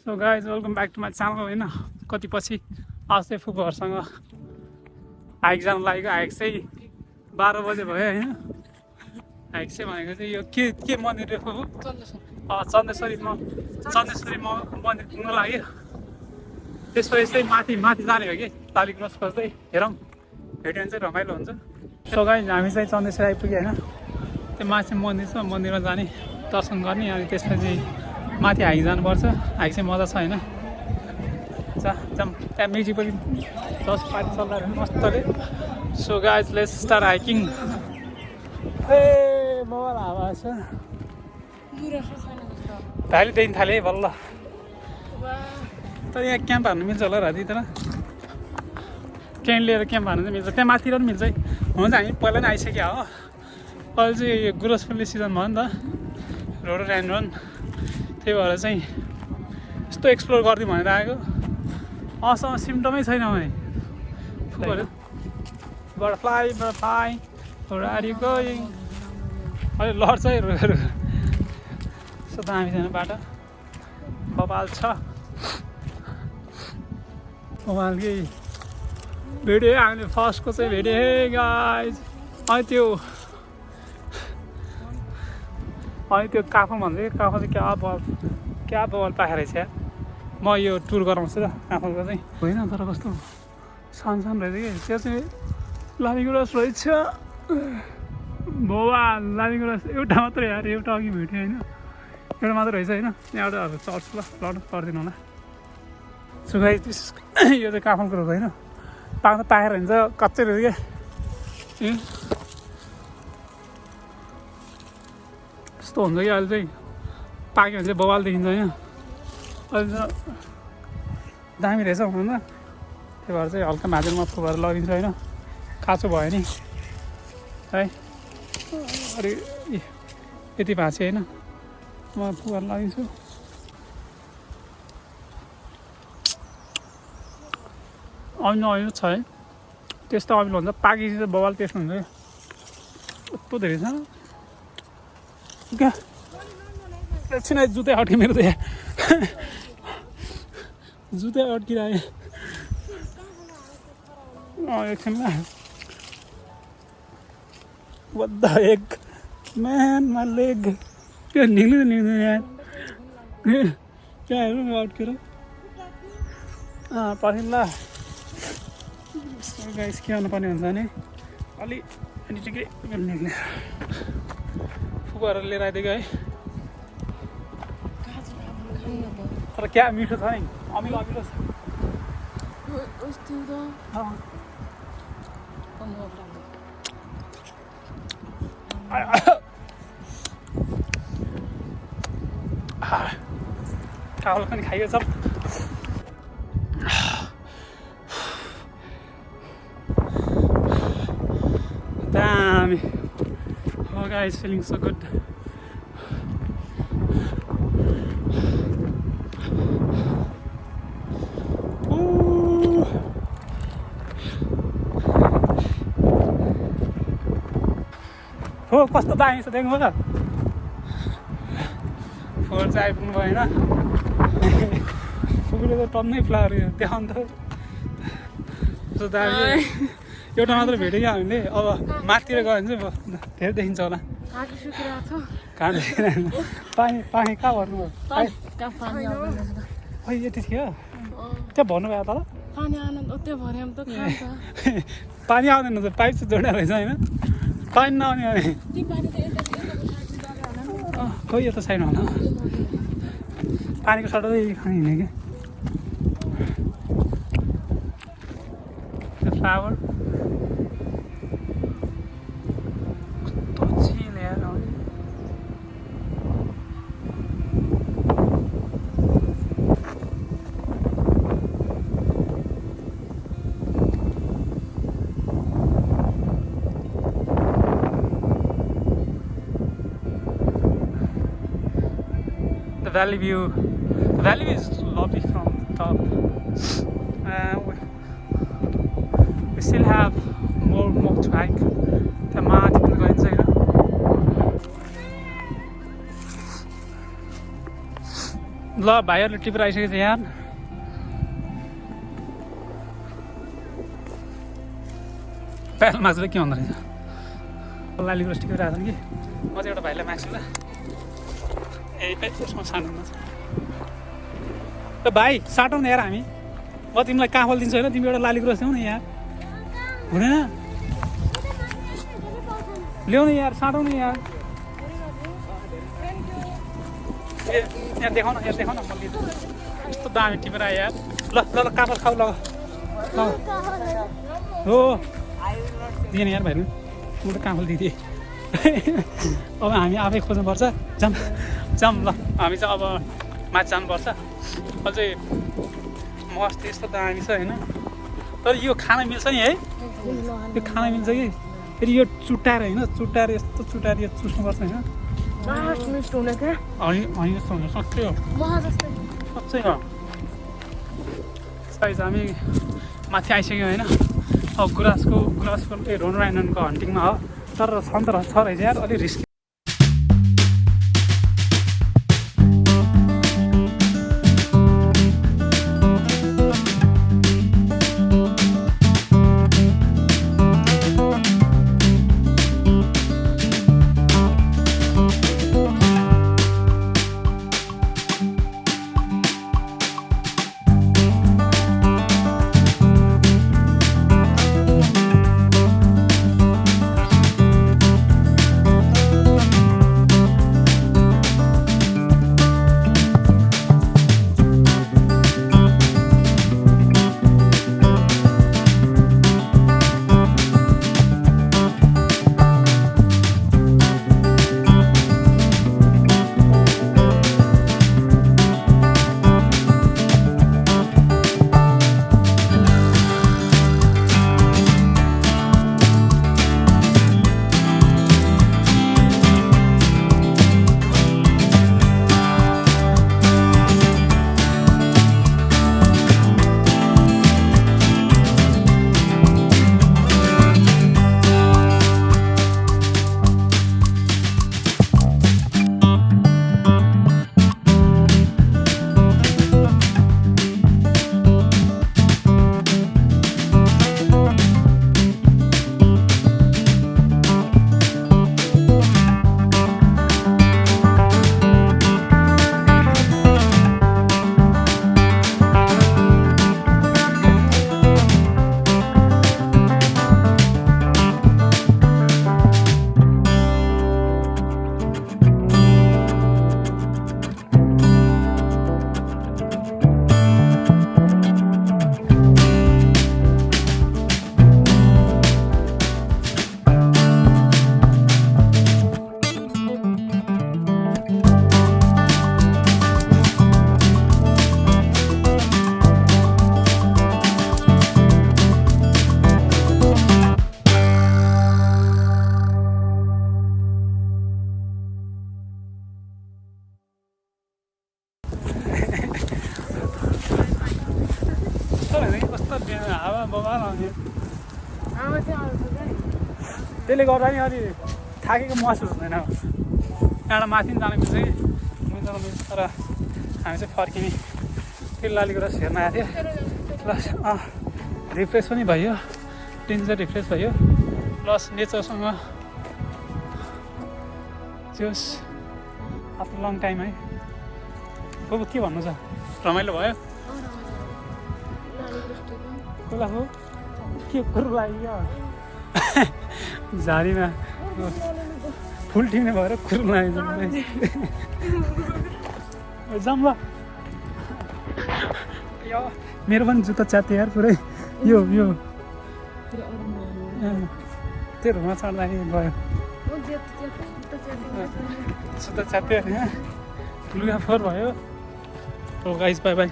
So guys welcome back to my channel होइन कति पछि आज चाहिँ फुपूहरूसँग हाइक जानु लागेको हाइक चाहिँ 12 बजे भयो होइन हाइक चाहिँ भनेको चाहिँ यो के मन्दिर हो फुपू चन्देश्वरी मन्दिर पुग्न लाग्यो त्यसपछि चाहिँ माथि जाने हो कि लाली क्रस खोज्दै हेरौँ भेट्यो भने चाहिँ रमाइलो हुन्छ सो गाइज हामी चाहिँ चन्देश्वरी आइपुग्यो होइन त्यो माथि मन्दिर छ मन्दिरमा जाने दर्शन गर्ने अनि त्यसपछि माथि हाइक जानुपर्छ हाइक चाहिँ मजा छ होइन जाम त्यहाँ म्युजिक पनि जस्ट पार्टी चल्दा मस्तले so guys let's start hiking ए मोबाइल हावा छ भाइलेदेखि थालेँ बल्ल तर यहाँ क्याम्प हान्नु मिल्छ होला राति तर टेन्ट लिएर क्याम्प हान्नु चाहिँ मिल्छ त्यहाँ माथितिर पनि मिल्छ है हुन त हामी पहिला नै आइसक्यो हो अहिले चाहिँ यो गुरसफुल्ने सिजन भयो नि त रोडोडेन्ड्रन त्यही भएर चाहिँ यस्तो एक्सप्लोर गरिदिउँ भनेर आएको असँग सिम्टमै छैन भने फुपहरू butterfly Where are you going? अहिले लड्छ है रुखहरू यस्तो दामी छैन बाटो बबाल छ बबालकै भेट्यो हामीले फर्स्टको चाहिँ भेट्यो हे गाइज अनि त्यो काफल भन्दै काफल चाहिँ क्या बल पाखेर रहेछ म यो टुर गराउँछु र काफलको चाहिँ होइन तर कस्तो सानो रहेछ कि त्यो चाहिँ लालीगुराँस रहेछ बाबा लालीगुराँस एउटा मात्रै यार एउटा अघि भेट्यो होइन एउटा मात्रै रहेछ होइन यहाँबाट अब चढ्छु ल पर्दिनु होला सो गाइस यो चाहिँ काफलको रुख होइन पाखेर हुन्छ कच्चै रहेछ क्या यस्तो हुन्छ कि अहिले चाहिँ पाक्यो भने चाहिँ बवाल देखिन्छ होइन अहिले त दामी रहेछ हुनु त त्यही भएर चाहिँ हल्का भाँचेरमा फुपाएर लगिन्छ होइन काँचो भयो नि है अरे यति भाँचे होइन म फुपाएर लगिन्छु अमिलो छ है त्यस्तो अमिलो हुन्छ पाकेपछि चाहिँ बवाल टेस्ट हुन्छ क्या यस्तो धेरै छ क्या एकछिन जुत्तै अड्क्यो मेरो त यहाँ जुत्तै अड्किरह्यो एकछिन ल What the heck? Man, my leg. क्या निक्लिँदैन यहाँ क्या हेर्नु न अड्केर पर्खिनु ल गाइस के गर्नुपर्ने हुन्छ भने अलि अनि ठिकै निक्ल्यो फुकाएर लिएर आइदिएको है तर क्या मिठो छ नि अमिलो छ काफल पनि खाइयो सब दामी Oh guys, feeling so good. हो कस्तो दामी छ देख्नु त फोहोर चाहिँ आइपुग्नु भएन फुकुले त टन्नै फ्लावर देखाउनु त कस्तो दामी एउटा मात्र भेट्यो क्या हामीले अब माथितिर गयो भने चाहिँ धेरै देखिन्छ होला पानी कहाँ भर्नु भयो खै यति थियो त्यहाँ भर्नु भयो तल पानी आउँदैन त पाइप चाहिँ जोड्ने रहेछ होइन पानी नआउने भने खोइ यो त छैन होला पानीको सट्टै खाने हिँड्ने कि फ्लावर कस्तो चिल यार The valley view is lovely from the top. We still have more to hike. The math can go inside. ल भाइहरूले टिपेर आइसकेको छ यार प्याल माछा के भन्दो रहेछ लालीको टिपेर आएको कि म चाहिँ एउटा भाइलाई माग्छु ल त्यसमा सानो माछ भाइ साटौँ न यार हामी म तिमीलाई काफल दिन्छु होइन तिमी एउटा लालीको रस ल्याउ न यार हुँदैन ल्याउ न यार साटौँ न यार यहाँ देखाउन म लिन्छु यस्तो दामी टिपेर आयो यार ल ल ल काफल खाऊ ल हो दिएन यार भाइले म त काफल दिदिएँ अब हामी आफै खोज्नुपर्छ जाम ल हामी चाहिँ अब माथि जानुपर्छ अझै मस्त यस्तो दामी छ होइन तर यो खाना मिल्छ नि है यो खाना मिल्छ कि फेरि यो चुट्टाएर होइन चुट्टाएर यस्तो चुट्टाएर यो चुस्नुपर्छ होइन यस्तो हुने साँच्चै हो साँच्चै हो साइज हामी माथि आइसक्यौँ होइन अब गुराँसको रोनराइननको हन्टिङमा हो तर छ रहेछ यार अलिक रिस्की हावा बबाल आउने त्यसले गर्दा नि अलि थाकेको महसुस हुँदैन यहाँबाट माथि पनि जानु मिल्छ कि मिल्छ तर हामी चाहिँ फर्किने फेरि लालीको रस हेर्न आएको थियो प्लस रिफ्रेस पनि भयो डेन्जर रिफ्रेस भयो प्लस नेचरसँग जस आफ्टर लङ टाइम है अब के भन्नु छ रमाइलो भयो कसलाई हो के कुरो लाग्यो झारीमा फुल टिम्ने भएर कुरो लाग्यो जाम ल मेरो पनि जुत्ता च्यात्यो यार पुरै यो तेरोमा चढ्दाखेरि गयो जुत्ता च्यात्यो लुगा फोहोर भयो गाइस बाई बाई